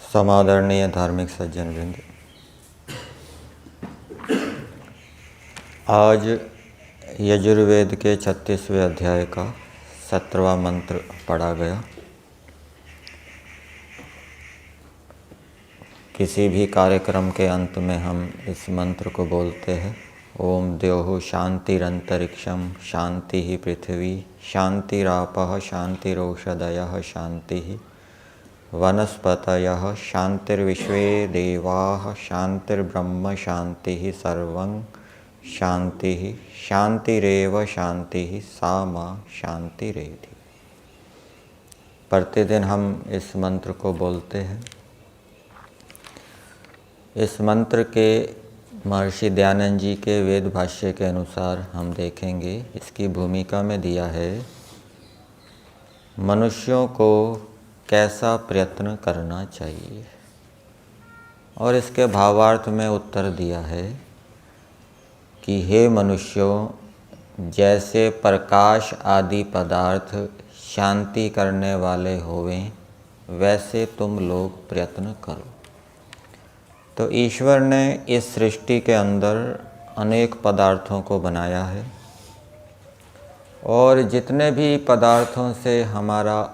समादरणीय धार्मिक सज्जन वृंद, आज यजुर्वेद के 36वें अध्याय का 17वां मंत्र पढ़ा गया। किसी भी कार्यक्रम के अंत में हम इस मंत्र को बोलते हैं। ओम द्योः शांतिरंतरिक्षं शांति पृथ्वी शांतिरापः शांतिरौषधयः शांति वनस्पतयः शांतिर्विश्वे देवाः शांतिर्ब्रह्म शांति सर्वं शांति शांतिरेव शांति सा मां शांतिरेधि। प्रतिदिन हम इस मंत्र को बोलते हैं। इस मंत्र के महर्षि दयानंद जी के वेद भाष्य के अनुसार हम देखेंगे, इसकी भूमिका में दिया है मनुष्यों को कैसा प्रयत्न करना चाहिए, और इसके भावार्थ में उत्तर दिया है कि हे मनुष्यों, जैसे प्रकाश आदि पदार्थ शांति करने वाले होवें, वैसे तुम लोग प्रयत्न करो। तो ईश्वर ने इस सृष्टि के अंदर अनेक पदार्थों को बनाया है, और जितने भी पदार्थों से हमारा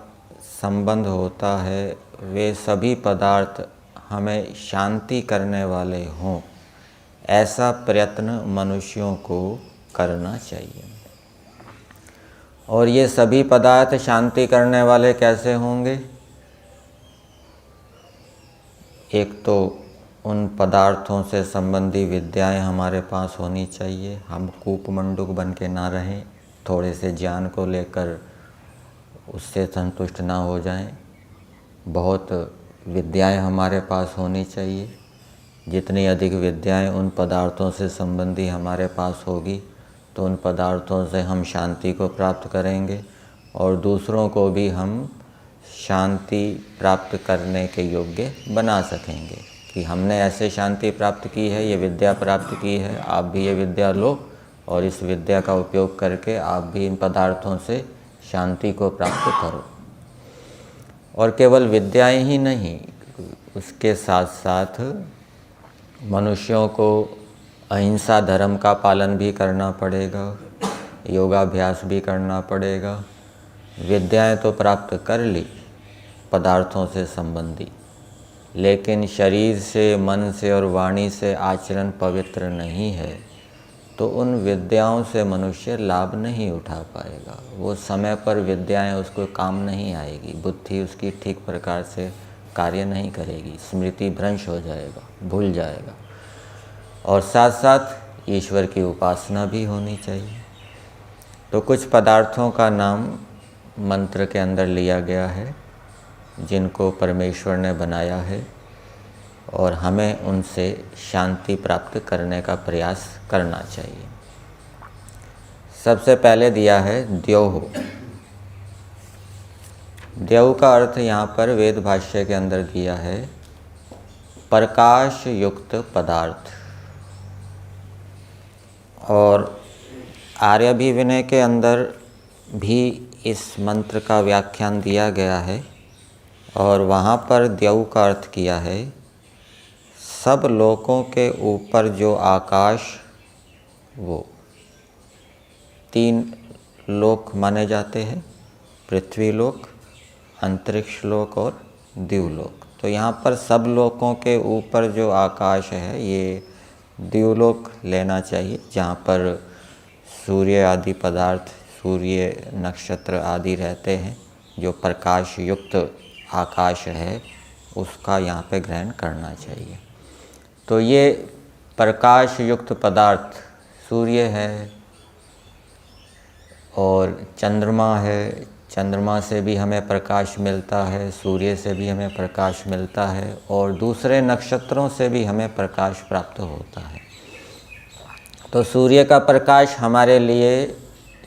संबंध होता है वे सभी पदार्थ हमें शांति करने वाले हों, ऐसा प्रयत्न मनुष्यों को करना चाहिए। और ये सभी पदार्थ शांति करने वाले कैसे होंगे? एक तो उन पदार्थों से संबंधी विद्याएं हमारे पास होनी चाहिए। हम कूपमंडूक बन के ना रहें, थोड़े से ज्ञान को लेकर उससे संतुष्ट ना हो जाएं। बहुत विद्याएं हमारे पास होनी चाहिए। जितनी अधिक विद्याएं उन पदार्थों से संबंधी हमारे पास होगी, तो उन पदार्थों से हम शांति को प्राप्त करेंगे, और दूसरों को भी हम शांति प्राप्त करने के योग्य बना सकेंगे कि हमने ऐसे शांति प्राप्त की है, ये विद्या प्राप्त की है, आप भी ये विद्या लो और इस विद्या का उपयोग करके आप भी इन पदार्थों से शांति को प्राप्त करो। और केवल विद्याएं ही नहीं, उसके साथ साथ मनुष्यों को अहिंसा धर्म का पालन भी करना पड़ेगा, योगाभ्यास भी करना पड़ेगा। विद्याएं तो प्राप्त कर ली पदार्थों से संबंधी, लेकिन शरीर से, मन से और वाणी से आचरण पवित्र नहीं है, तो उन विद्याओं से मनुष्य लाभ नहीं उठा पाएगा। वो समय पर विद्याएं उसको काम नहीं आएगी, बुद्धि उसकी ठीक प्रकार से कार्य नहीं करेगी, स्मृति भ्रंश हो जाएगा, भूल जाएगा। और साथ साथ ईश्वर की उपासना भी होनी चाहिए। तो कुछ पदार्थों का नाम मंत्र के अंदर लिया गया है, जिनको परमेश्वर ने बनाया है, और हमें उनसे शांति प्राप्त करने का प्रयास करना चाहिए। सबसे पहले दिया है द्यौः। द्यौः का अर्थ यहाँ पर वेद भाष्य के अंदर दिया है प्रकाश युक्त पदार्थ। और आर्याभिविनय के अंदर भी इस मंत्र का व्याख्यान दिया गया है, और वहाँ पर द्यौः का अर्थ किया है सब लोकों के ऊपर जो आकाश, वो 3 लोक माने जाते हैं, पृथ्वी लोक, अंतरिक्ष लोक और द्युलोक। तो यहाँ पर सब लोकों के ऊपर जो आकाश है ये द्युलोक लेना चाहिए, जहाँ पर सूर्य आदि पदार्थ, सूर्य, नक्षत्र आदि रहते हैं। जो प्रकाश युक्त आकाश है उसका यहाँ पे ग्रहण करना चाहिए। तो ये प्रकाश युक्त पदार्थ सूर्य है और चंद्रमा है। चंद्रमा से भी हमें प्रकाश मिलता है, सूर्य से भी हमें प्रकाश मिलता है और दूसरे नक्षत्रों से भी हमें प्रकाश प्राप्त होता है। तो सूर्य का प्रकाश हमारे लिए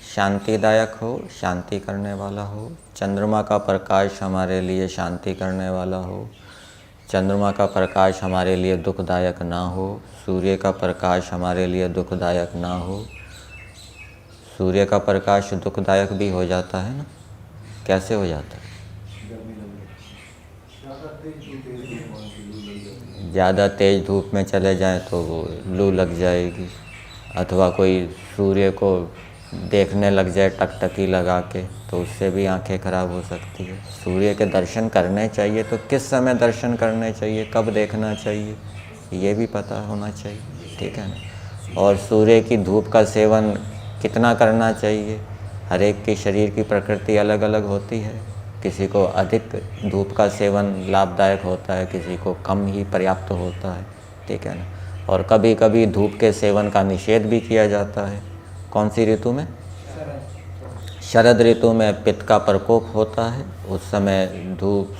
शांतिदायक हो, शांति करने वाला हो। चंद्रमा का प्रकाश हमारे लिए शांति करने वाला हो। चंद्रमा का प्रकाश हमारे लिए दुखदायक ना हो। सूर्य का प्रकाश हमारे लिए दुखदायक ना हो। सूर्य का प्रकाश दुखदायक भी हो जाता है ना, कैसे हो जाता है? ज़्यादा तेज़ धूप में चले जाएं तो वो लू लग जाएगी, अथवा कोई सूर्य को देखने लग जाए टकटकी लगा के तो उससे भी आंखें खराब हो सकती है। सूर्य के दर्शन करने चाहिए तो किस समय दर्शन करने चाहिए, कब देखना चाहिए, ये भी पता होना चाहिए, ठीक है ना। और सूर्य की धूप का सेवन कितना करना चाहिए, हर एक की शरीर की प्रकृति अलग अलग होती है। किसी को अधिक धूप का सेवन लाभदायक होता है, किसी को कम ही पर्याप्त होता है, ठीक है ना। और कभी कभी धूप के सेवन का निषेध भी किया जाता है। कौन सी ऋतु में? शरद ऋतु में पित्त का प्रकोप होता है, उस समय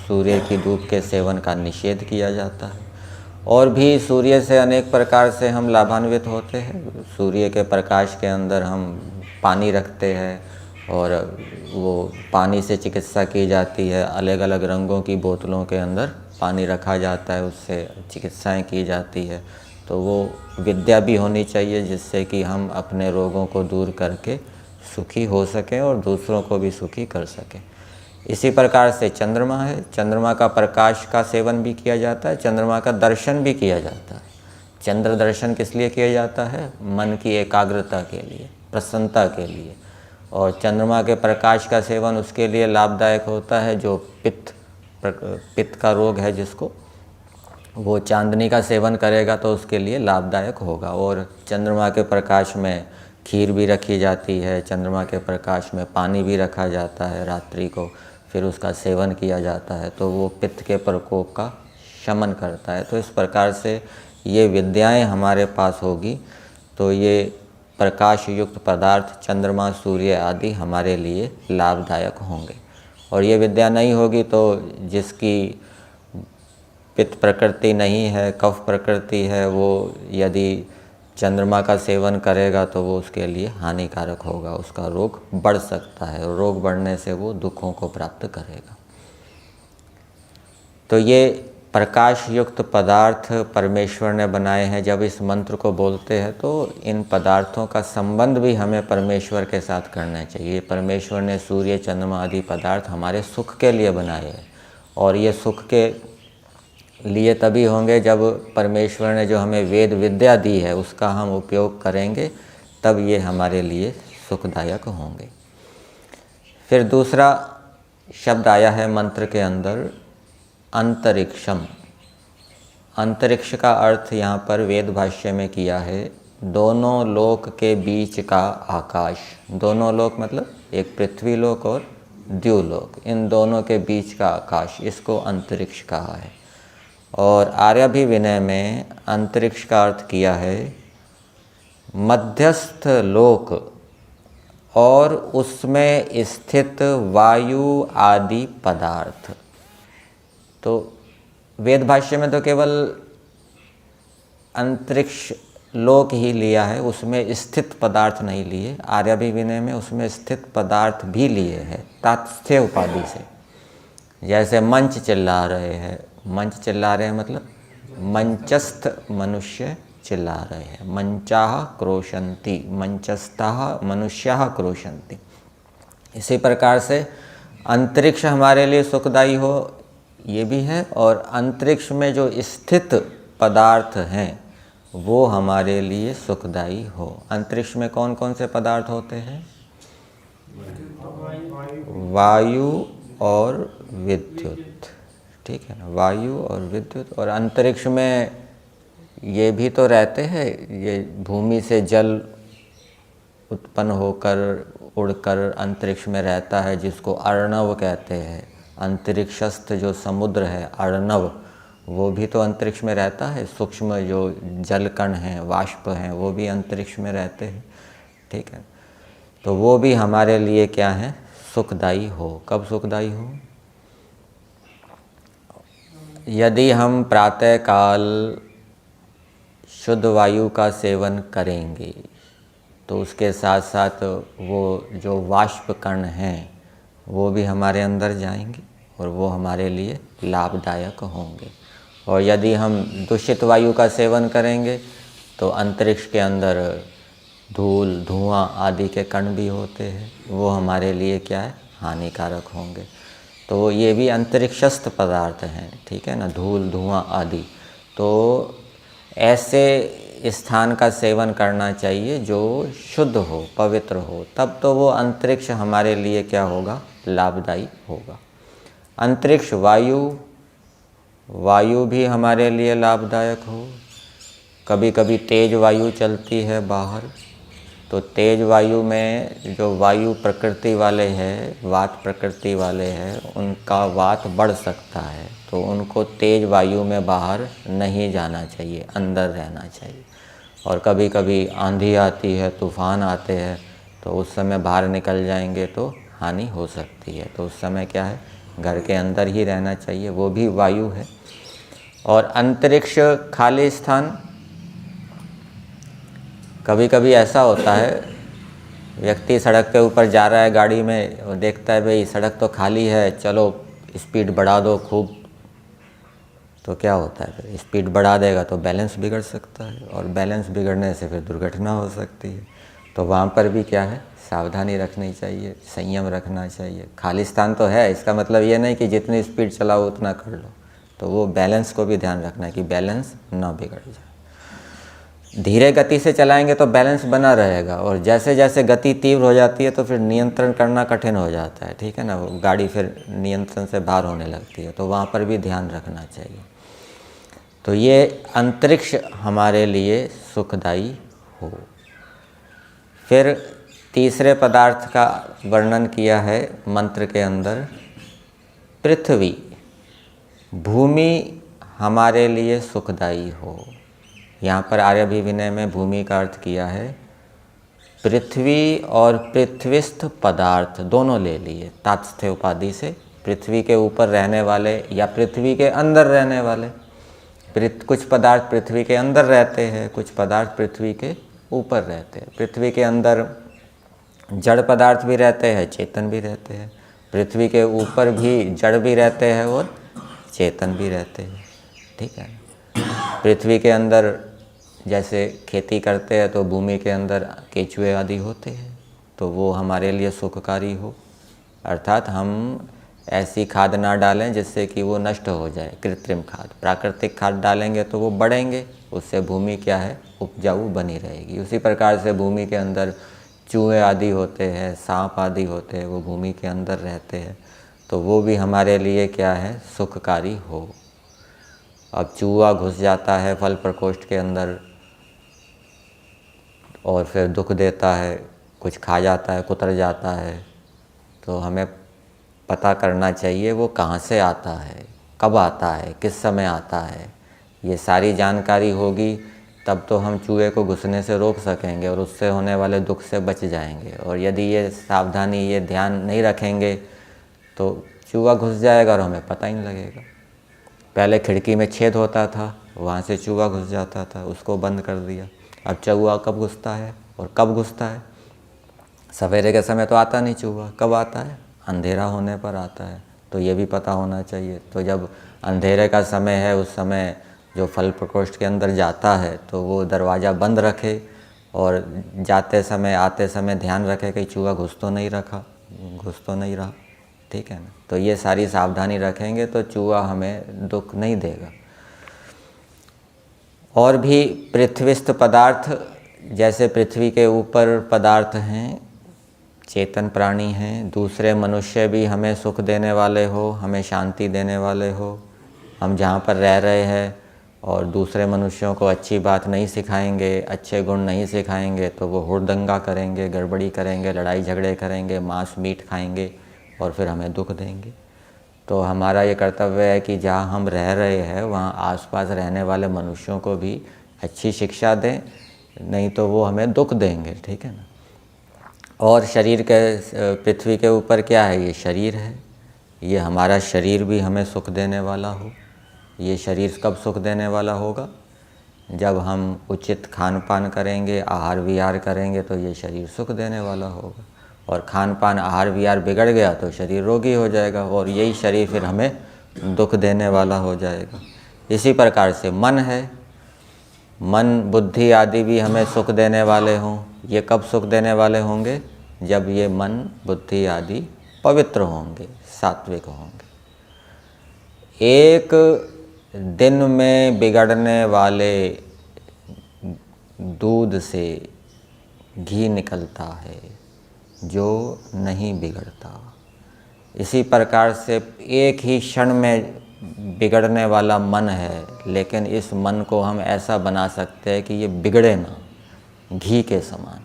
सूर्य की धूप के सेवन का निषेध किया जाता है। और भी सूर्य से अनेक प्रकार से हम लाभान्वित होते हैं। सूर्य के प्रकाश के अंदर हम पानी रखते हैं और वो पानी से चिकित्सा की जाती है। अलग अलग रंगों की बोतलों के अंदर पानी रखा जाता है, उससे चिकित्साएं की जाती है। तो वो विद्या भी होनी चाहिए जिससे कि हम अपने रोगों को दूर करके सुखी हो सकें और दूसरों को भी सुखी कर सकें। इसी प्रकार से चंद्रमा है, चंद्रमा का प्रकाश का सेवन भी किया जाता है, चंद्रमा का दर्शन भी किया जाता है। चंद्र दर्शन किस लिए किया जाता है? मन की एकाग्रता के लिए, प्रसन्नता के लिए। और चंद्रमा के प्रकाश का सेवन उसके लिए लाभदायक होता है जो पित्त का रोग है जिसको, वो चांदनी का सेवन करेगा तो उसके लिए लाभदायक होगा। और चंद्रमा के प्रकाश में खीर भी रखी जाती है, चंद्रमा के प्रकाश में पानी भी रखा जाता है रात्रि को, फिर उसका सेवन किया जाता है तो वो पित्त के प्रकोप का शमन करता है। तो इस प्रकार से ये विद्याएं हमारे पास होगी तो ये प्रकाश युक्त पदार्थ चंद्रमा, सूर्य आदि हमारे लिए लाभदायक होंगे। और ये विद्या नहीं होगी तो जिसकी पित्त प्रकृति नहीं है, कफ प्रकृति है, वो यदि चंद्रमा का सेवन करेगा तो वो उसके लिए हानिकारक होगा, उसका रोग बढ़ सकता है और रोग बढ़ने से वो दुखों को प्राप्त करेगा। तो ये प्रकाश युक्त पदार्थ परमेश्वर ने बनाए हैं। जब इस मंत्र को बोलते हैं तो इन पदार्थों का संबंध भी हमें परमेश्वर के साथ करना चाहिए। परमेश्वर ने सूर्य, चंद्रमा आदि पदार्थ हमारे सुख के लिए बनाए हैं और ये सुख के लिए तभी होंगे जब परमेश्वर ने जो हमें वेद विद्या दी है उसका हम उपयोग करेंगे, तब ये हमारे लिए सुखदायक होंगे। फिर दूसरा शब्द आया है मंत्र के अंदर, अंतरिक्षम। अंतरिक्ष का अर्थ यहाँ पर वेद भाष्य में किया है दोनों लोक के बीच का आकाश। दोनों लोक मतलब एक पृथ्वी लोक और द्युलोक, इन दोनों के बीच का आकाश, इसको अंतरिक्ष कहा है। और आर्याभिविनय में अंतरिक्ष का अर्थ किया है मध्यस्थ लोक और उसमें स्थित वायु आदि पदार्थ। तो वेद भाष्य में तो केवल अंतरिक्ष लोक ही लिया है, उसमें स्थित पदार्थ नहीं लिए। आर्याभिविनय में उसमें स्थित पदार्थ भी लिए हैं तात्स्थ्य उपाधि से। जैसे मंच चिल्ला रहे हैं, मंच चिल्ला रहे हैं मतलब मंचस्थ मनुष्य चिल्ला रहे हैं। मंचाः क्रोशन्ति, मंचस्थाः मनुष्याः क्रोशन्ति। इसी प्रकार से अंतरिक्ष हमारे लिए सुखदायी हो ये भी है, और अंतरिक्ष में जो स्थित पदार्थ हैं वो हमारे लिए सुखदायी हो। अंतरिक्ष में कौन कौन से पदार्थ होते हैं? वायु और विद्युत, ठीक है ना, वायु और विद्युत। और अंतरिक्ष में ये भी तो रहते हैं, ये भूमि से जल उत्पन्न होकर उड़कर अंतरिक्ष में रहता है, जिसको अर्णव कहते हैं। अंतरिक्षस्थ जो समुद्र है अर्णव, वो भी तो अंतरिक्ष में रहता है। सूक्ष्म जो जल कण हैं, वाष्प हैं, वो भी अंतरिक्ष में रहते हैं, ठीक है। तो वो भी हमारे लिए क्या है? सुखदायी हो। कब सुखदायी हो? यदि हम प्रातःकाल शुद्ध वायु का सेवन करेंगे तो उसके साथ साथ वो जो वाष्प कण हैं वो भी हमारे अंदर जाएंगे और वो हमारे लिए लाभदायक होंगे। और यदि हम दूषित वायु का सेवन करेंगे तो अंतरिक्ष के अंदर धूल, धुआं आदि के कण भी होते हैं, वो हमारे लिए क्या है? हानिकारक होंगे। तो ये भी अंतरिक्षस्थ पदार्थ हैं, ठीक है ना, धूल, धुआं आदि। तो ऐसे स्थान का सेवन करना चाहिए जो शुद्ध हो, पवित्र हो, तब तो वो अंतरिक्ष हमारे लिए क्या होगा? लाभदायी होगा। अंतरिक्ष वायु भी हमारे लिए लाभदायक हो। कभी कभी तेज वायु चलती है बाहर, तो तेज वायु में जो वायु प्रकृति वाले हैं, वात प्रकृति वाले हैं, उनका वात बढ़ सकता है, तो उनको तेज वायु में बाहर नहीं जाना चाहिए, अंदर रहना चाहिए। और कभी कभी आंधी आती है, तूफान आते हैं, तो उस समय बाहर निकल जाएंगे तो हानि हो सकती है। तो उस समय क्या है? घर के अंदर ही रहना चाहिए, वो भी वायु है। और अंतरिक्ष खाली स्थान, कभी कभी ऐसा होता है व्यक्ति सड़क के ऊपर जा रहा है गाड़ी में और देखता है भाई सड़क तो खाली है, चलो स्पीड बढ़ा दो खूब, तो क्या होता है? फिर स्पीड बढ़ा देगा तो बैलेंस बिगड़ सकता है, और बैलेंस बिगड़ने से फिर दुर्घटना हो सकती है। तो वहाँ पर भी क्या है? सावधानी रखनी चाहिए, संयम रखना चाहिए। खाली स्थान तो है, इसका मतलब ये नहीं कि जितनी स्पीड चलाओ उतना कर लो, तो वो बैलेंस को भी ध्यान रखना है कि बैलेंस ना बिगड़ जाए। धीरे गति से चलाएंगे तो बैलेंस बना रहेगा, और जैसे जैसे गति तीव्र हो जाती है तो फिर नियंत्रण करना कठिन हो जाता है, ठीक है ना, वो गाड़ी फिर नियंत्रण से बाहर होने लगती है। तो वहाँ पर भी ध्यान रखना चाहिए। तो ये अंतरिक्ष हमारे लिए सुखदायी हो। फिर तीसरे पदार्थ का वर्णन किया है मंत्र के अंदर, पृथ्वी, भूमि हमारे लिए सुखदायी हो। यहाँ पर आर्यभिविनय में भूमि का अर्थ किया है पृथ्वी, और पृथ्वीस्थ पदार्थ दोनों ले लिए तात्स्थ्य उपाधि से। पृथ्वी के ऊपर रहने वाले या पृथ्वी के अंदर रहने वाले। कुछ पदार्थ पृथ्वी के अंदर रहते हैं, कुछ पदार्थ पृथ्वी के ऊपर रहते हैं। पृथ्वी के अंदर जड़ पदार्थ भी रहते हैं, चेतन भी रहते हैं। पृथ्वी के ऊपर भी जड़ भी रहते हैं और चेतन भी रहते हैं, ठीक है। पृथ्वी के अंदर जैसे खेती करते हैं तो भूमि के अंदर केचुए आदि होते हैं, तो वो हमारे लिए सुखकारी हो। अर्थात हम ऐसी खाद ना डालें जिससे कि वो नष्ट हो जाए, कृत्रिम खाद। प्राकृतिक खाद डालेंगे तो वो बढ़ेंगे, उससे भूमि क्या है? उपजाऊ बनी रहेगी। उसी प्रकार से भूमि के अंदर चूहे आदि होते हैं, सांप आदि होते हैं, वो भूमि के अंदर रहते हैं, तो वो भी हमारे लिए क्या है? सुखकारी हो। अब चूहा घुस जाता है फल प्रकोष्ठ के अंदर और फिर दुख देता है, कुछ खा जाता है, कुतर जाता है, तो हमें पता करना चाहिए वो कहाँ से आता है, कब आता है, किस समय आता है। ये सारी जानकारी होगी तब तो हम चूहे को घुसने से रोक सकेंगे और उससे होने वाले दुख से बच जाएंगे। और यदि ये सावधानी, ये ध्यान नहीं रखेंगे तो चूहा घुस जाएगा और हमें पता ही नहीं लगेगा। पहले खिड़की में छेद होता था, वहाँ से चूहा घुस जाता था, उसको बंद कर दिया। अब चूहा कब घुसता है और कब घुसता है? सवेरे के समय तो आता नहीं चूहा, कब आता है? अंधेरा होने पर आता है, तो ये भी पता होना चाहिए। तो जब अंधेरे का समय है उस समय जो फल प्रकोष्ठ के अंदर जाता है तो वो दरवाज़ा बंद रखे और जाते समय आते समय ध्यान रखे कि चूहा घुस तो नहीं रहा, ठीक है ना। तो ये सारी सावधानी रखेंगे तो चूहा हमें दुख नहीं देगा। और भी पृथ्वीस्थ पदार्थ, जैसे पृथ्वी के ऊपर पदार्थ हैं, चेतन प्राणी हैं, दूसरे मनुष्य भी हमें सुख देने वाले हो, हमें शांति देने वाले हो। हम जहाँ पर रह रहे हैं और दूसरे मनुष्यों को अच्छी बात नहीं सिखाएंगे, अच्छे गुण नहीं सिखाएंगे, तो वो हुड़दंगा करेंगे, गड़बड़ी करेंगे, लड़ाई झगड़े करेंगे, मांस मीट खाएंगे और फिर हमें दुख देंगे। तो हमारा ये कर्तव्य है कि जहाँ हम रह रहे हैं वहाँ आसपास रहने वाले मनुष्यों को भी अच्छी शिक्षा दें, नहीं तो वो हमें दुख देंगे, ठीक है ना। और शरीर के, पृथ्वी के ऊपर क्या है, ये शरीर है, ये हमारा शरीर भी हमें सुख देने वाला हो। ये शरीर कब सुख देने वाला होगा, जब हम उचित खान पान करेंगे, आहार विहार करेंगे, तो ये शरीर सुख देने वाला होगा। और खान पान आहार विहार बिगड़ गया तो शरीर रोगी हो जाएगा और यही शरीर फिर हमें दुख देने वाला हो जाएगा। इसी प्रकार से मन है, मन बुद्धि आदि भी हमें सुख देने वाले हों। ये कब सुख देने वाले होंगे, जब ये मन बुद्धि आदि पवित्र होंगे, सात्विक होंगे। एक दिन में बिगड़ने वाले दूध से घी निकलता है जो नहीं बिगड़ता। इसी प्रकार से एक ही क्षण में बिगड़ने वाला मन है, लेकिन इस मन को हम ऐसा बना सकते हैं कि ये बिगड़े ना, घी के समान।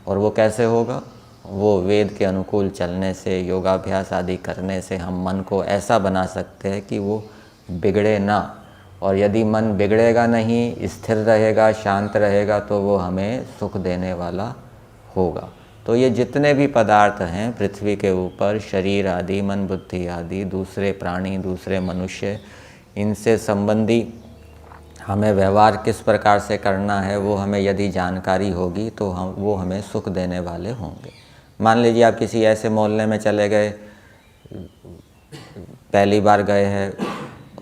और वो कैसे होगा, वो वेद के अनुकूल चलने से, योगाभ्यास आदि करने से हम मन को ऐसा बना सकते हैं कि वो बिगड़े ना। और यदि मन बिगड़ेगा नहीं, स्थिर रहेगा, शांत रहेगा, तो वो हमें सुख देने वाला होगा। तो ये जितने भी पदार्थ हैं पृथ्वी के ऊपर, शरीर आदि, मन बुद्धि आदि, दूसरे प्राणी, दूसरे मनुष्य, इनसे संबंधी हमें व्यवहार किस प्रकार से करना है, वो हमें यदि जानकारी होगी तो वो हमें सुख देने वाले होंगे। मान लीजिए आप किसी ऐसे मोहल्ले में चले गए, पहली बार गए हैं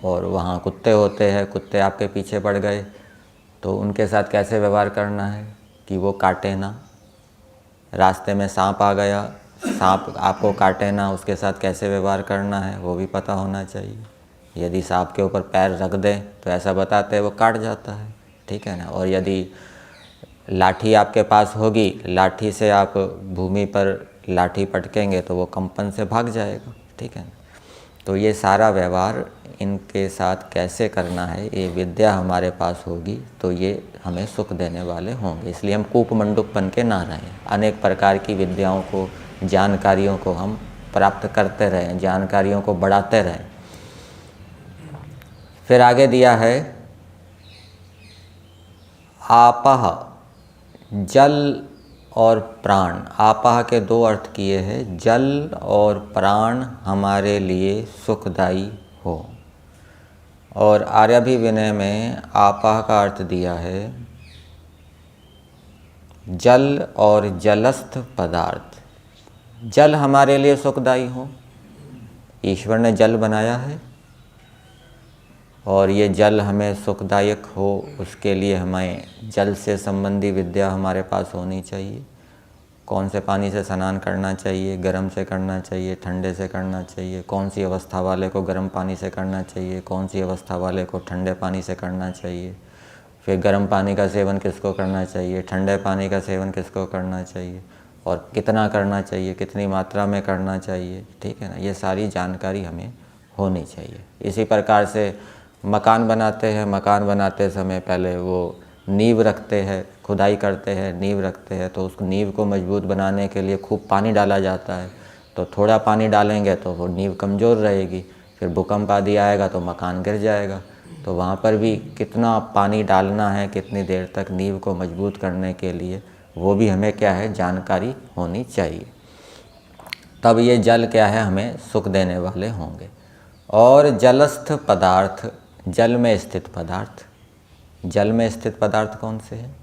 और वहाँ कुत्ते होते हैं, कुत्ते आपके पीछे पड़ गए, तो उनके साथ कैसे व्यवहार करना है कि वो काटे ना। रास्ते में सांप आ गया, सांप आपको काटे ना, उसके साथ कैसे व्यवहार करना है वो भी पता होना चाहिए। यदि सांप के ऊपर पैर रख दें तो ऐसा बताते हैं वो काट जाता है, ठीक है ना। और यदि लाठी आपके पास होगी, लाठी से आप भूमि पर लाठी पटकेंगे तो वो कंपन से भाग जाएगा, ठीक है ना। तो ये सारा व्यवहार इनके साथ कैसे करना है, ये विद्या हमारे पास होगी तो ये हमें सुख देने वाले होंगे। इसलिए हम कूपमंडूक बन के ना रहें, अनेक प्रकार की विद्याओं को, जानकारियों को हम प्राप्त करते रहें, जानकारियों को बढ़ाते रहें। फिर आगे दिया है आपः, जल और प्राण। आपः के दो अर्थ किए हैं, जल और प्राण हमारे लिए सुखदायी हो। और आर्याभिविनय में आपः का अर्थ दिया है जल और जलस्थ पदार्थ। जल हमारे लिए सुखदायी हो, ईश्वर ने जल बनाया है और ये जल हमें सुखदायक हो, उसके लिए हमें जल से संबंधी विद्या हमारे पास होनी चाहिए। कौन से पानी से स्नान करना चाहिए, गर्म से करना चाहिए, ठंडे से करना चाहिए, कौन सी अवस्था वाले को गर्म पानी से करना चाहिए, कौन सी अवस्था वाले को ठंडे पानी से करना चाहिए। फिर गर्म पानी का सेवन किसको करना चाहिए, ठंडे पानी का सेवन किसको करना चाहिए, और कितना करना चाहिए, कितनी मात्रा में करना चाहिए, ठीक है ना। ये सारी जानकारी हमें होनी चाहिए। इसी प्रकार से मकान बनाते हैं, मकान बनाते समय पहले वो नींव रखते हैं, खुदाई करते हैं, नींव रखते हैं, तो उस नींव को मजबूत बनाने के लिए खूब पानी डाला जाता है। तो थोड़ा पानी डालेंगे तो वो नींव कमज़ोर रहेगी, फिर भूकंप आदि आएगा तो मकान गिर जाएगा। तो वहाँ पर भी कितना पानी डालना है, कितनी देर तक नींव को मजबूत करने के लिए, वो भी हमें क्या है, जानकारी होनी चाहिए। तब ये जल क्या है, हमें सुख देने वाले होंगे। और जलस्थ पदार्थ, जल में स्थित पदार्थ। जल में स्थित पदार्थ कौन से हैं?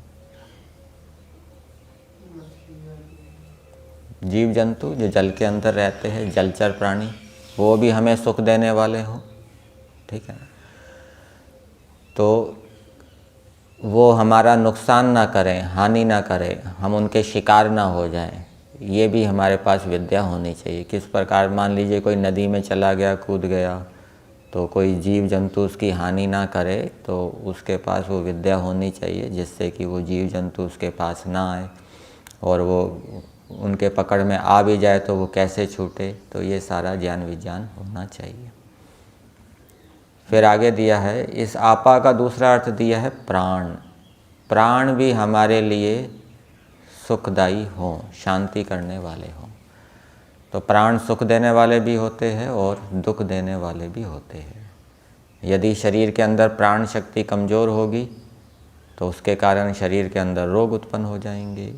जीव जंतु जो जल के अंदर रहते हैं, जलचर प्राणी, वो भी हमें सुख देने वाले हों, ठीक है। तो वो हमारा नुकसान ना करें, हानि ना करें, हम उनके शिकार ना हो जाएं, ये भी हमारे पास विद्या होनी चाहिए। किस प्रकार, मान लीजिए कोई नदी में चला गया, कूद गया, तो कोई जीव जंतु उसकी हानि ना करे, तो उसके पास वो विद्या होनी चाहिए जिससे कि वो जीव जंतु उसके पास ना आए, और वो उनके पकड़ में आ भी जाए तो वो कैसे छूटे। तो ये सारा ज्ञान विज्ञान होना चाहिए। फिर आगे दिया है, इस आपा का दूसरा अर्थ दिया है प्राण। प्राण भी हमारे लिए सुखदायी हों, शांति करने वाले हों। तो प्राण सुख देने वाले भी होते हैं और दुख देने वाले भी होते हैं। यदि शरीर के अंदर प्राण शक्ति कमज़ोर होगी तो उसके कारण शरीर के अंदर रोग उत्पन्न हो जाएंगे,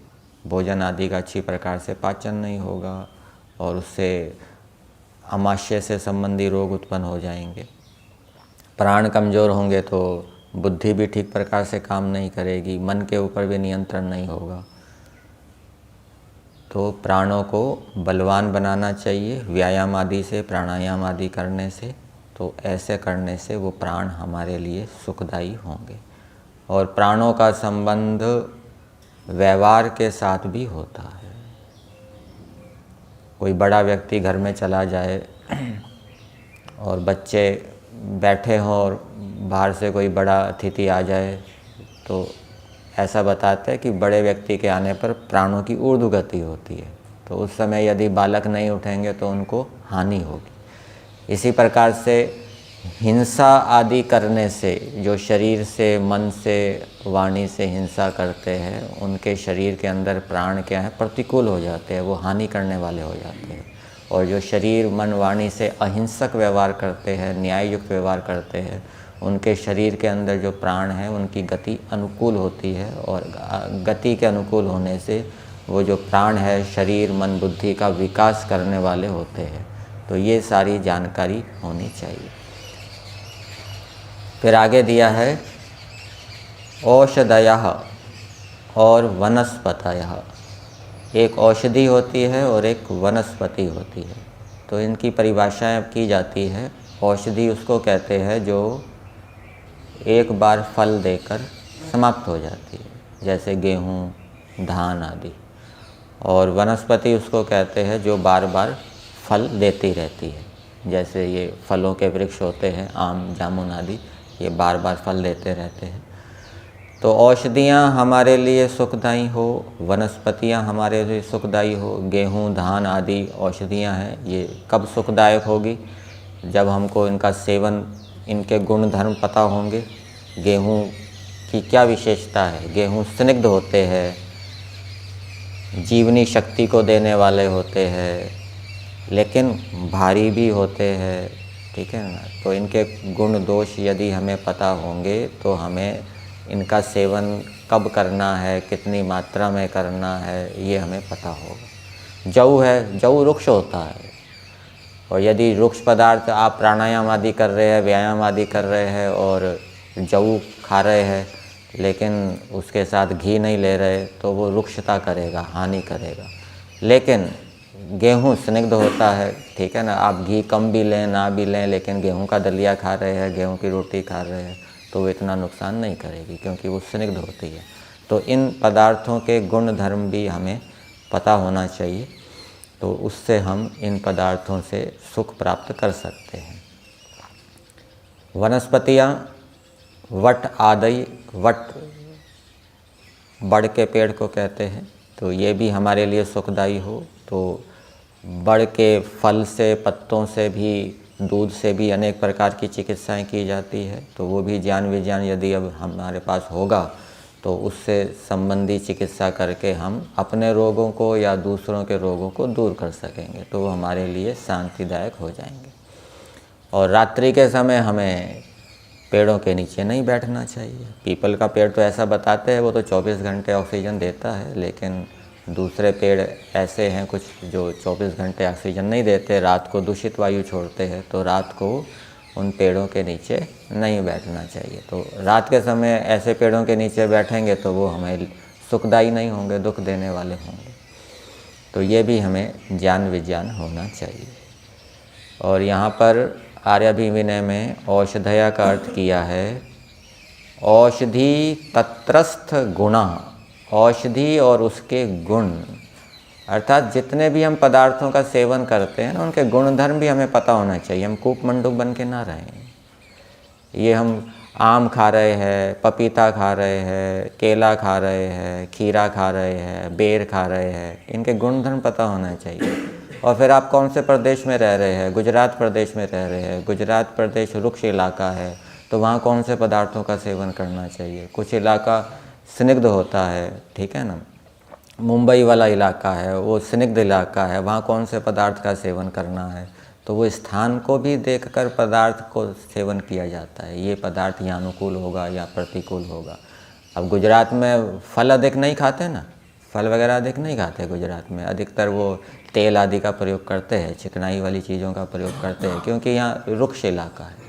भोजन आदि का अच्छी प्रकार से पाचन नहीं होगा और उससे आमाशय से संबंधी रोग उत्पन्न हो जाएंगे। प्राण कमज़ोर होंगे तो बुद्धि भी ठीक प्रकार से काम नहीं करेगी, मन के ऊपर भी नियंत्रण नहीं होगा। तो प्राणों को बलवान बनाना चाहिए व्यायाम आदि से, प्राणायाम आदि करने से। तो ऐसे करने से वो प्राण हमारे लिए सुखदायी होंगे। और प्राणों का संबंध व्यवहार के साथ भी होता है। कोई बड़ा व्यक्ति घर में चला जाए और बच्चे बैठे हों और बाहर से कोई बड़ा अतिथि आ जाए, तो ऐसा बताते हैं कि बड़े व्यक्ति के आने पर प्राणों की ऊर्ध्व गति होती है। तो उस समय यदि बालक नहीं उठेंगे तो उनको हानि होगी। इसी प्रकार से हिंसा आदि करने से, जो शरीर से, मन से, वाणी से हिंसा करते हैं, उनके शरीर के अंदर प्राण क्या है, प्रतिकूल हो जाते हैं, वो हानि करने वाले हो जाते हैं। और जो शरीर, मन, वाणी से अहिंसक व्यवहार करते हैं, न्याययुक्त व्यवहार करते हैं, उनके शरीर के अंदर जो प्राण है उनकी गति अनुकूल होती है। और गति के अनुकूल होने से वो जो प्राण है, शरीर, मन, बुद्धि का विकास करने वाले होते हैं। तो ये सारी जानकारी होनी चाहिए। फिर आगे दिया है औषधयः और वनस्पतयः। एक औषधि होती है और एक वनस्पति होती है। तो इनकी परिभाषाएं अब की जाती है। औषधि उसको कहते हैं जो एक बार फल देकर समाप्त हो जाती है, जैसे गेहूँ, धान आदि। और वनस्पति उसको कहते हैं जो बार बार फल देती रहती है, जैसे ये फलों के वृक्ष होते हैं, आम, जामुन आदि, ये बार बार फल देते रहते हैं। तो औषधियाँ हमारे लिए सुखदायी हो, वनस्पतियाँ हमारे लिए सुखदायी हो। गेहूँ, धान आदि औषधियाँ हैं, ये कब सुखदायक होगी, जब हमको इनका सेवन, इनके गुण धर्म पता होंगे। गेहूँ की क्या विशेषता है, गेहूँ स्निग्ध होते हैं, जीवनी शक्ति को देने वाले होते हैं, लेकिन भारी भी होते हैं, ठीक है ना। तो इनके गुण दोष यदि हमें पता होंगे तो हमें इनका सेवन कब करना है, कितनी मात्रा में करना है, ये हमें पता होगा। जौ है, जौ वृक्ष होता है, और यदि वृक्ष पदार्थ आप प्राणायाम आदि कर रहे हैं, व्यायाम आदि कर रहे हैं और जौ खा रहे हैं, लेकिन उसके साथ घी नहीं ले रहे, तो वो रुक्षता करेगा, हानि करेगा। लेकिन गेहूँ स्निग्ध होता है, ठीक है ना। आप घी कम भी लें, ना भी लें, लेकिन गेहूँ का दलिया खा रहे हैं, गेहूँ की रोटी खा रहे हैं, तो वो इतना नुकसान नहीं करेगी, क्योंकि वो स्निग्ध होती है। तो इन पदार्थों के गुण धर्म भी हमें पता होना चाहिए, तो उससे हम इन पदार्थों से सुख प्राप्त कर सकते हैं। वनस्पतियाँ, वट आदि, वट बड़ के पेड़ को कहते हैं, तो ये भी हमारे लिए सुखदायी हो। तो बड़ के फल से, पत्तों से भी, दूध से भी अनेक प्रकार की चिकित्साएं की जाती है। तो वो भी ज्ञान विज्ञान यदि अब हमारे पास होगा तो उससे संबंधी चिकित्सा करके हम अपने रोगों को या दूसरों के रोगों को दूर कर सकेंगे, तो वो हमारे लिए शांतिदायक हो जाएंगे। और रात्रि के समय हमें पेड़ों के नीचे नहीं बैठना चाहिए। पीपल का पेड़ तो ऐसा बताते हैं वो तो 24 घंटे ऑक्सीजन देता है, लेकिन दूसरे पेड़ ऐसे हैं कुछ जो 24 घंटे ऑक्सीजन नहीं देते, रात को दूषित वायु छोड़ते हैं। तो रात को उन पेड़ों के नीचे नहीं बैठना चाहिए। तो रात के समय ऐसे पेड़ों के नीचे बैठेंगे तो वो हमें सुखदायी नहीं होंगे, दुख देने वाले होंगे। तो ये भी हमें ज्ञान विज्ञान होना चाहिए। और यहाँ पर आर्याभिविनय में औषधया का अर्थ किया है औषधि तत्रस्थ गुणा, औषधि और उसके गुण। अर्थात जितने भी हम पदार्थों का सेवन करते हैं ना, उनके गुणधर्म भी हमें पता होना चाहिए। हम कूप मंडूक बन के ना रहें। ये हम आम खा रहे हैं, पपीता खा रहे हैं, केला खा रहे हैं, खीरा खा रहे हैं, बेर खा रहे हैं, इनके गुणधर्म पता होना चाहिए। और फिर आप कौन से प्रदेश में रह रहे हैं? गुजरात प्रदेश में रह रहे हैं। गुजरात प्रदेश रुक्ष इलाका है, तो वहाँ कौन से पदार्थों का सेवन करना चाहिए? कुछ इलाका स्निग्ध होता है, ठीक है ना। मुंबई वाला इलाका है, वो स्निग्ध इलाका है, वहाँ कौन से पदार्थ का सेवन करना है? तो वो स्थान को भी देखकर पदार्थ को सेवन किया जाता है। ये पदार्थ यहाँ अनुकूल होगा या प्रतिकूल होगा। अब गुजरात में फल अधिक नहीं खाते ना, फल वगैरह अधिक नहीं खाते गुजरात में। अधिकतर वो तेल आदि का प्रयोग करते हैं, चिकनाई वाली चीज़ों का प्रयोग करते हैं, क्योंकि यहाँ रुक्ष इलाका है।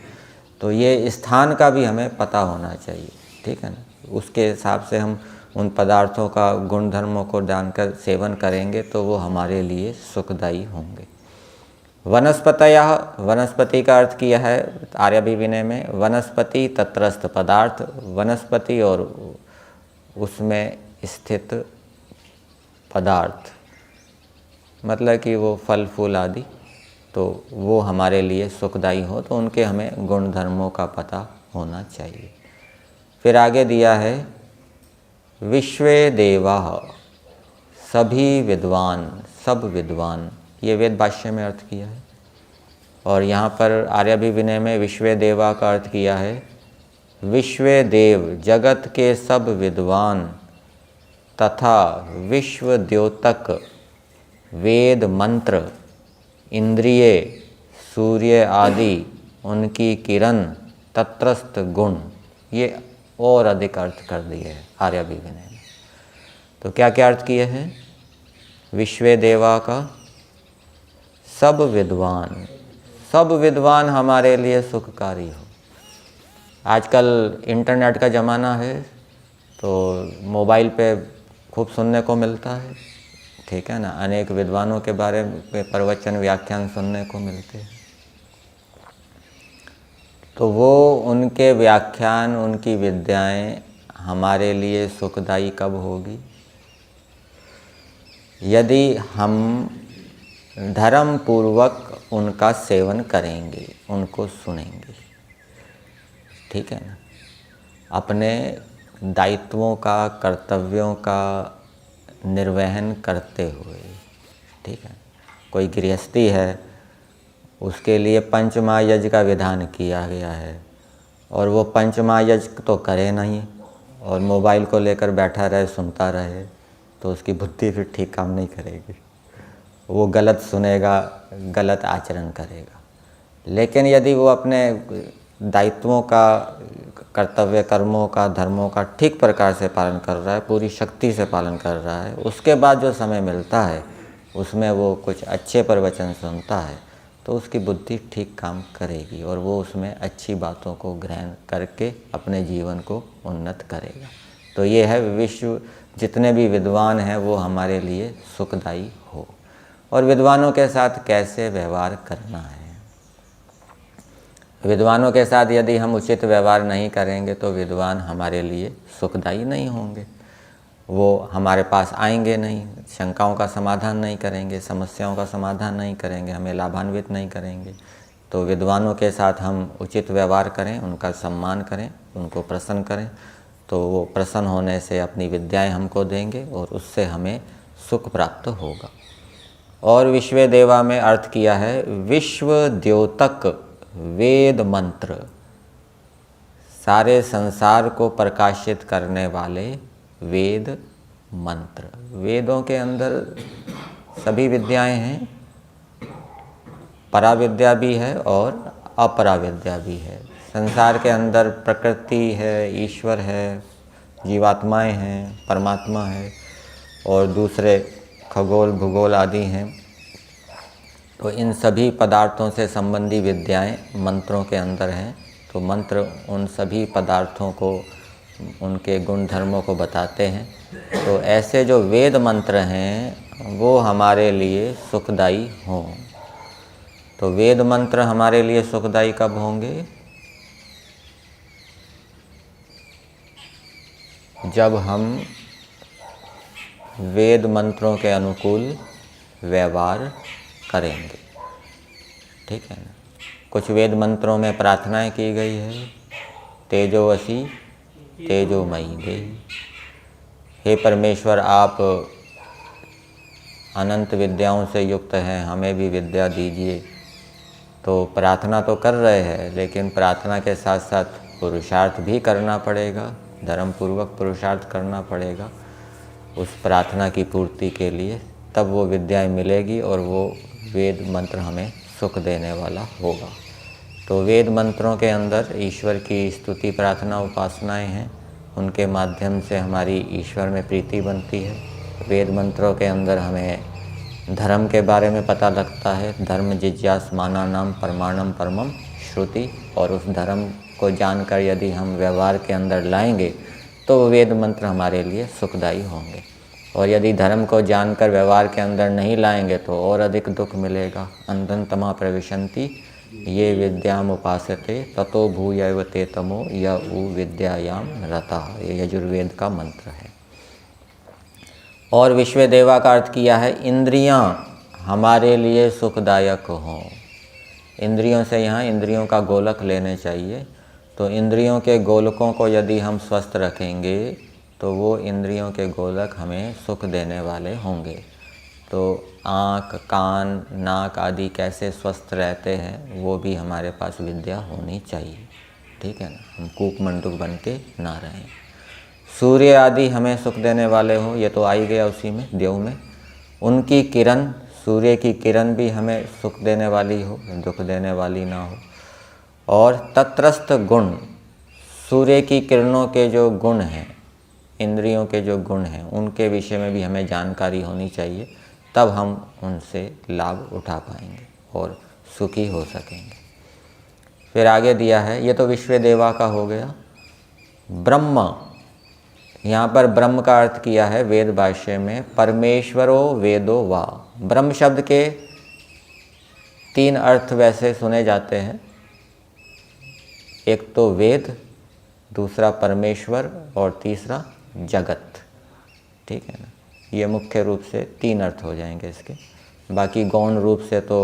तो ये स्थान का भी हमें पता होना चाहिए, ठीक है ना। उसके हिसाब से हम उन पदार्थों का गुणधर्मों को जानकर सेवन करेंगे तो वो हमारे लिए सुखदायी होंगे। वनस्पतयः, वनस्पति का अर्थ किया है आर्यभि विनय में, वनस्पति तत्रस्थ पदार्थ, वनस्पति और उसमें स्थित पदार्थ, मतलब कि वो फल फूल आदि, तो वो हमारे लिए सुखदायी हो, तो उनके हमें गुणधर्मों का पता होना चाहिए। फिर आगे दिया है विश्वे देवाः, सभी विद्वान, सब विद्वान, ये वेद भाष्य में अर्थ किया है। और यहाँ पर आर्यभि विनय में विश्वे देवा का अर्थ किया है विश्वे देव, जगत के सब विद्वान तथा विश्व द्योतक, वेद मंत्र, इंद्रिय, सूर्य आदि, उनकी किरण, तत्रस्थ गुण, ये और अधिक अर्थ कर दिए हैं आर्यभि विनय में। तो क्या क्या अर्थ किए हैं? विश्वे देवा का सब विद्वान, सब विद्वान हमारे लिए सुखकारी हो। आजकल इंटरनेट का ज़माना है, तो मोबाइल पे खूब सुनने को मिलता है, ठीक है ना। अनेक विद्वानों के बारे में प्रवचन व्याख्यान सुनने को मिलते हैं। तो वो उनके व्याख्यान, उनकी विद्याएं हमारे लिए सुखदायी कब होगी? यदि हम धर्म पूर्वक उनका सेवन करेंगे, उनको सुनेंगे, ठीक है ना। अपने दायित्वों का, कर्तव्यों का निर्वहन करते हुए, ठीक है। कोई गृहस्थी है, उसके लिए पंचमहायज्ञ का विधान किया गया है, और वो पंचमहायज्ञ तो करे नहीं और मोबाइल को लेकर बैठा रहे, सुनता रहे, तो उसकी बुद्धि फिर ठीक काम नहीं करेगी। वो गलत सुनेगा, गलत आचरण करेगा। लेकिन यदि वो अपने दायित्वों का, कर्तव्य कर्मों का, धर्मों का ठीक प्रकार से पालन कर रहा है, पूरी शक्ति से पालन कर रहा है, उसके बाद जो समय मिलता है उसमें वो कुछ अच्छे प्रवचन सुनता है, तो उसकी बुद्धि ठीक काम करेगी और वो उसमें अच्छी बातों को ग्रहण करके अपने जीवन को उन्नत करेगा। तो ये है विश्व, जितने भी विद्वान हैं वो हमारे लिए सुखदायी हो। और विद्वानों के साथ कैसे व्यवहार करना है? विद्वानों के साथ यदि हम उचित व्यवहार नहीं करेंगे तो विद्वान हमारे लिए सुखदायी नहीं होंगे। वो हमारे पास आएंगे नहीं, शंकाओं का समाधान नहीं करेंगे, समस्याओं का समाधान नहीं करेंगे, हमें लाभान्वित नहीं करेंगे। तो विद्वानों के साथ हम उचित व्यवहार करें, उनका सम्मान करें, उनको प्रसन्न करें, तो वो प्रसन्न होने से अपनी विद्याएं हमको देंगे और उससे हमें सुख प्राप्त होगा। और विश्वे देवा में अर्थ किया है विश्व द्योतक, वेद मंत्र, सारे संसार को प्रकाशित करने वाले वेद मंत्र। वेदों के अंदर सभी विद्याएं हैं, पराविद्या भी है और अपराविद्या भी है। संसार के अंदर प्रकृति है, ईश्वर है, जीवात्माएं हैं, परमात्मा है और दूसरे खगोल भूगोल आदि हैं। तो इन सभी पदार्थों से संबंधी विद्याएं मंत्रों के अंदर हैं। तो मंत्र उन सभी पदार्थों को, उनके गुण धर्मों को बताते हैं। तो ऐसे जो वेद मंत्र हैं वो हमारे लिए सुखदायी हों। तो वेद मंत्र हमारे लिए सुखदायी कब होंगे? जब हम वेद मंत्रों के अनुकूल व्यवहार करेंगे। ठीक है ना। कुछ वेद मंत्रों में प्रार्थनाएं की गई है, तेजोवसी तेजोमयी देहि। हे परमेश्वर, आप अनंत विद्याओं से युक्त हैं, हमें भी विद्या दीजिए। तो प्रार्थना तो कर रहे हैं, लेकिन प्रार्थना के साथ साथ पुरुषार्थ भी करना पड़ेगा, धर्मपूर्वक पुरुषार्थ करना पड़ेगा उस प्रार्थना की पूर्ति के लिए, तब वो विद्याएं मिलेगी और वो वेद मंत्र हमें सुख देने वाला होगा। तो वेद मंत्रों के अंदर ईश्वर की स्तुति, प्रार्थना, उपासनाएं हैं, उनके माध्यम से हमारी ईश्वर में प्रीति बनती है। वेद मंत्रों के अंदर हमें धर्म के बारे में पता लगता है, धर्म जिज्ञासमानानां परमाणम परमम श्रुति, और उस धर्म को जानकर यदि हम व्यवहार के अंदर लाएंगे तो वेद मंत्र हमारे लिए सुखदायी होंगे। और यदि धर्म को जानकर व्यवहार के अंदर नहीं लाएंगे तो और अधिक दुख मिलेगा। अंधन्तमा प्रविशन्ति ये विद्याम उपासते ततो भूयैव ते तमो य उ विद्यायाम रतः। ये यजुर्वेद का मंत्र है। और विश्वदेवा का अर्थ किया है इंद्रियां हमारे लिए सुखदायक हों। इंद्रियों से यहाँ इंद्रियों का गोलक लेने चाहिए। तो इंद्रियों के गोलकों को यदि हम स्वस्थ रखेंगे तो वो इंद्रियों के गोलक हमें सुख देने वाले होंगे। तो आँख, कान, नाक आदि कैसे स्वस्थ रहते हैं वो भी हमारे पास विद्या होनी चाहिए। ठीक है ना। हम कूप मंडूक बन के ना रहें। सूर्य आदि हमें सुख देने वाले हो, ये तो आ ही गया उसी में, देव में। उनकी किरण, सूर्य की किरण भी हमें सुख देने वाली हो, दुख देने वाली ना हो। और तत्रस्थ गुण, सूर्य की किरणों के जो गुण हैं, इंद्रियों के जो गुण हैं, उनके विषय में भी हमें जानकारी होनी चाहिए, तब हम उनसे लाभ उठा पाएंगे और सुखी हो सकेंगे। फिर आगे दिया है, ये तो विश्वदेवा का हो गया। ब्रह्म, यहाँ पर ब्रह्म का अर्थ किया है वेद भाष्य में परमेश्वरो वेदो वा। ब्रह्म शब्द के 3 अर्थ वैसे सुने जाते हैं, एक तो वेद, दूसरा परमेश्वर और तीसरा जगत। ठीक है ना। ये मुख्य रूप से 3 अर्थ हो जाएंगे इसके। बाकी गौण रूप से तो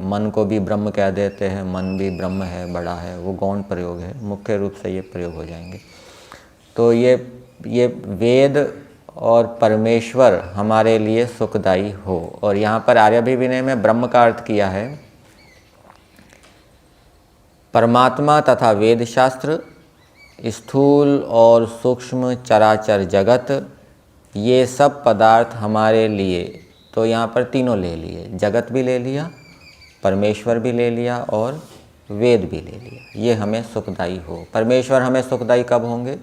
मन को भी ब्रह्म कह देते हैं, मन भी ब्रह्म है, बड़ा है, वो गौण प्रयोग है। मुख्य रूप से ये प्रयोग हो जाएंगे। तो ये वेद और परमेश्वर हमारे लिए सुखदायी हो। और यहाँ पर आर्याभिविनय में ब्रह्म का अर्थ किया है परमात्मा तथा वेद शास्त्र, स्थूल और सूक्ष्म चराचर जगत, ये सब पदार्थ हमारे लिए। तो यहाँ पर तीनों ले लिए, जगत भी ले लिया, परमेश्वर भी ले लिया और वेद भी ले लिया। ये हमें सुखदायी हो। परमेश्वर हमें सुखदायी कब होंगे?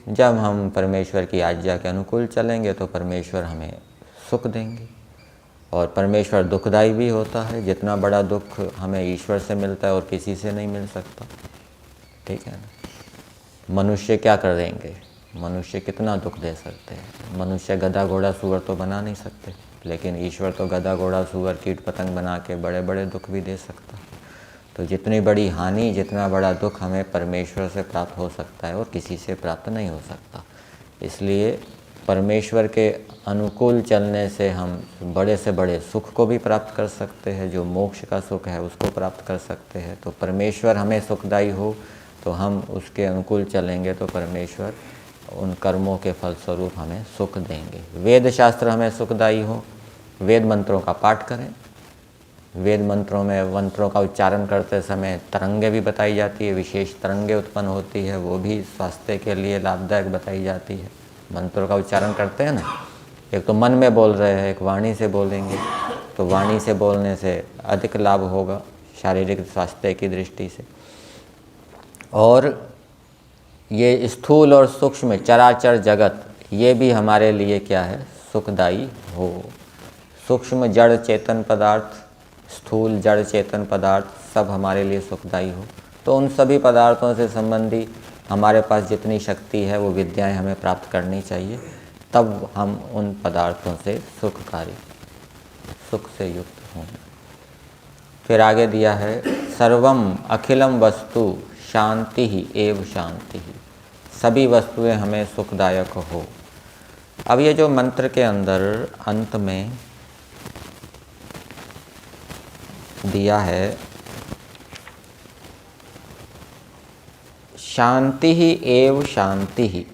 जब हम परमेश्वर की आज्ञा के अनुकूल चलेंगे तो परमेश्वर हमें सुख देंगे। और परमेश्वर दुखदायी भी होता है। जितना बड़ा दुख हमें ईश्वर से मिलता है और किसी से नहीं मिल सकता। ठीक है ना। मनुष्य क्या कर देंगे? मनुष्य कितना दुख दे सकते हैं? मनुष्य गधा घोड़ा सूअर तो बना नहीं सकते, लेकिन ईश्वर तो गधा घोड़ा सूअर कीट पतंग बना के बड़े बड़े दुख भी दे सकता है। तो जितनी बड़ी हानि, जितना बड़ा दुख हमें परमेश्वर से प्राप्त हो सकता है और किसी से प्राप्त नहीं हो सकता। इसलिए परमेश्वर के अनुकूल चलने से हम बड़े से बड़े सुख को भी प्राप्त कर सकते हैं, जो मोक्ष का सुख है उसको प्राप्त कर सकते हैं। तो परमेश्वर हमें सुखदायी हो तो हम उसके अनुकूल चलेंगे तो परमेश्वर उन कर्मों के फलस्वरूप हमें सुख देंगे। वेद शास्त्र हमें सुखदायी हो, वेद मंत्रों का पाठ करें। वेद मंत्रों में मंत्रों का उच्चारण करते समय तरंगे भी बताई जाती है, विशेष तरंगे उत्पन्न होती है, वो भी स्वास्थ्य के लिए लाभदायक बताई जाती है। मंत्रों का उच्चारण करते हैं ना, एक तो मन में बोल रहे हैं, एक वाणी से बोलेंगे, तो वाणी से बोलने से अधिक लाभ होगा शारीरिक स्वास्थ्य की दृष्टि से। और ये स्थूल और सूक्ष्म चराचर जगत, ये भी हमारे लिए क्या है? सुखदायी हो। सूक्ष्म जड़ चेतन पदार्थ, स्थूल जड़ चेतन पदार्थ सब हमारे लिए सुखदायी हो। तो उन सभी पदार्थों से संबंधी हमारे पास जितनी शक्ति है वो विद्याएं हमें प्राप्त करनी चाहिए, तब हम उन पदार्थों से सुखकारी, सुख से युक्त हों। फिर आगे दिया है सर्वम अखिलम वस्तु शांति ही एव शांति ही। सभी वस्तुएं हमें सुखदायक हो। अब ये जो मंत्र के अंदर अंत में दिया है, शांति ही एव शांति ही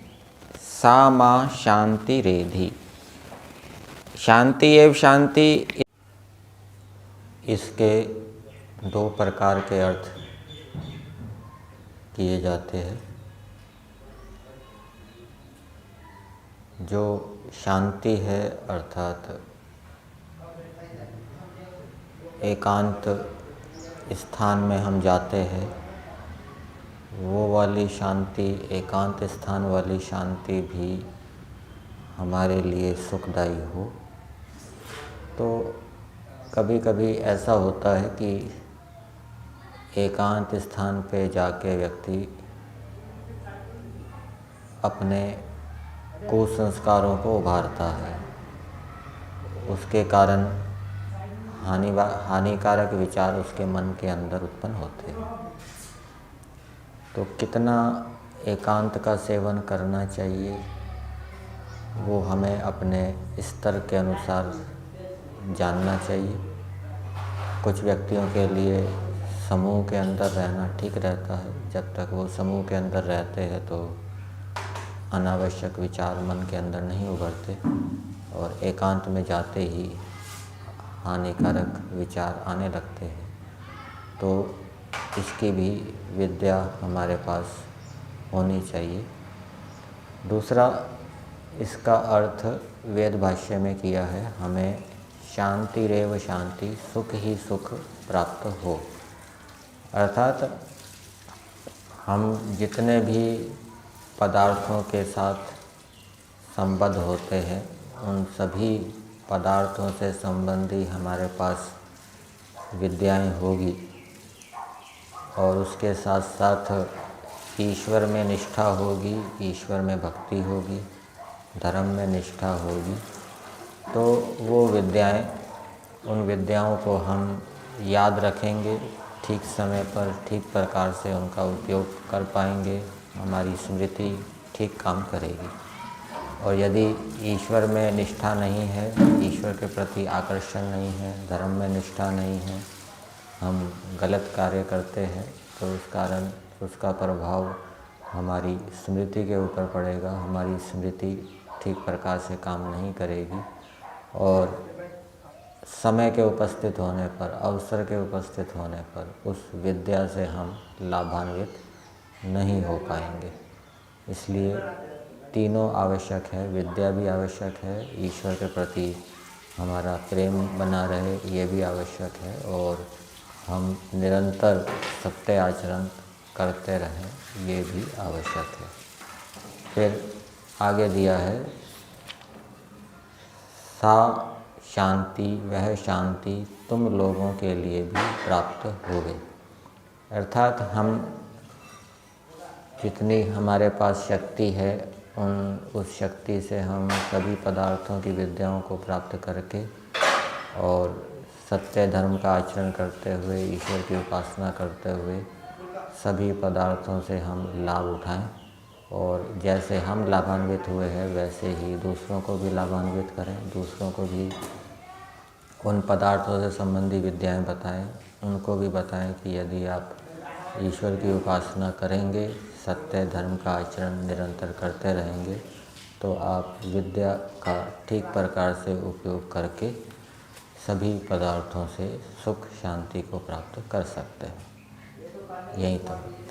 सा मां शांति रेधि। शांति एव शांति, इसके दो प्रकार के अर्थ किए जाते हैं। जो शांति है अर्थात एकांत स्थान में हम जाते हैं, वो वाली शांति, एकांत स्थान वाली शांति भी हमारे लिए सुखदायी हो। तो कभी कभी ऐसा होता है कि एकांत स्थान पे जाके व्यक्ति अपने कुसंस्कारों को उभारता है, उसके कारण हानिकारक विचार उसके मन के अंदर उत्पन्न होते हैं। तो कितना एकांत का सेवन करना चाहिए वो हमें अपने स्तर के अनुसार जानना चाहिए। कुछ व्यक्तियों के लिए समूह के अंदर रहना ठीक रहता है, जब तक वो समूह के अंदर रहते हैं तो अनावश्यक विचार मन के अंदर नहीं उभरते, और एकांत में जाते ही हानिकारक विचार आने लगते हैं। तो इसकी भी विद्या हमारे पास होनी चाहिए। दूसरा, इसका अर्थ वेद भाष्य में किया है, हमें शांति रेव शांति, सुख ही सुख प्राप्त हो। अर्थात हम जितने भी पदार्थों के साथ संबद्ध होते हैं, उन सभी पदार्थों से संबंधी हमारे पास विद्याएं होगी, और उसके साथ साथ ईश्वर में निष्ठा होगी, ईश्वर में भक्ति होगी, धर्म में निष्ठा होगी। तो वो विद्याएं, उन विद्याओं को हम याद रखेंगे, ठीक समय पर ठीक प्रकार से उनका उपयोग कर पाएंगे, हमारी स्मृति ठीक काम करेगी। और यदि ईश्वर में निष्ठा नहीं है, ईश्वर के प्रति आकर्षण नहीं है, धर्म में निष्ठा नहीं है, हम गलत कार्य करते हैं, तो उस कारण उसका प्रभाव हमारी स्मृति के ऊपर पड़ेगा। हमारी स्मृति ठीक प्रकार से काम नहीं करेगी, और समय के उपस्थित होने पर, अवसर के उपस्थित होने पर उस विद्या से हम लाभान्वित नहीं हो पाएंगे। इसलिए तीनों आवश्यक है, विद्या भी आवश्यक है, ईश्वर के प्रति हमारा प्रेम बना रहे ये भी आवश्यक है, और हम निरंतर सत्य आचरण करते रहें ये भी आवश्यक है। फिर आगे दिया है, सा शांति, वह शांति तुम लोगों के लिए भी प्राप्त हो गई। अर्थात हम जितनी हमारे पास शक्ति है, उस शक्ति से हम सभी पदार्थों की विद्याओं को प्राप्त करके और सत्य धर्म का आचरण करते हुए, ईश्वर की उपासना करते हुए सभी पदार्थों से हम लाभ उठाएं, और जैसे हम लाभान्वित हुए हैं वैसे ही दूसरों को भी लाभान्वित करें, दूसरों को भी उन पदार्थों से संबंधी विद्याएं बताएं। उनको भी बताएं कि यदि आप ईश्वर की उपासना करेंगे, सत्य धर्म का आचरण निरंतर करते रहेंगे, तो आप विद्या का ठीक प्रकार से उपयोग करके सभी पदार्थों से सुख शांति को प्राप्त कर सकते हैं। यहीं तक।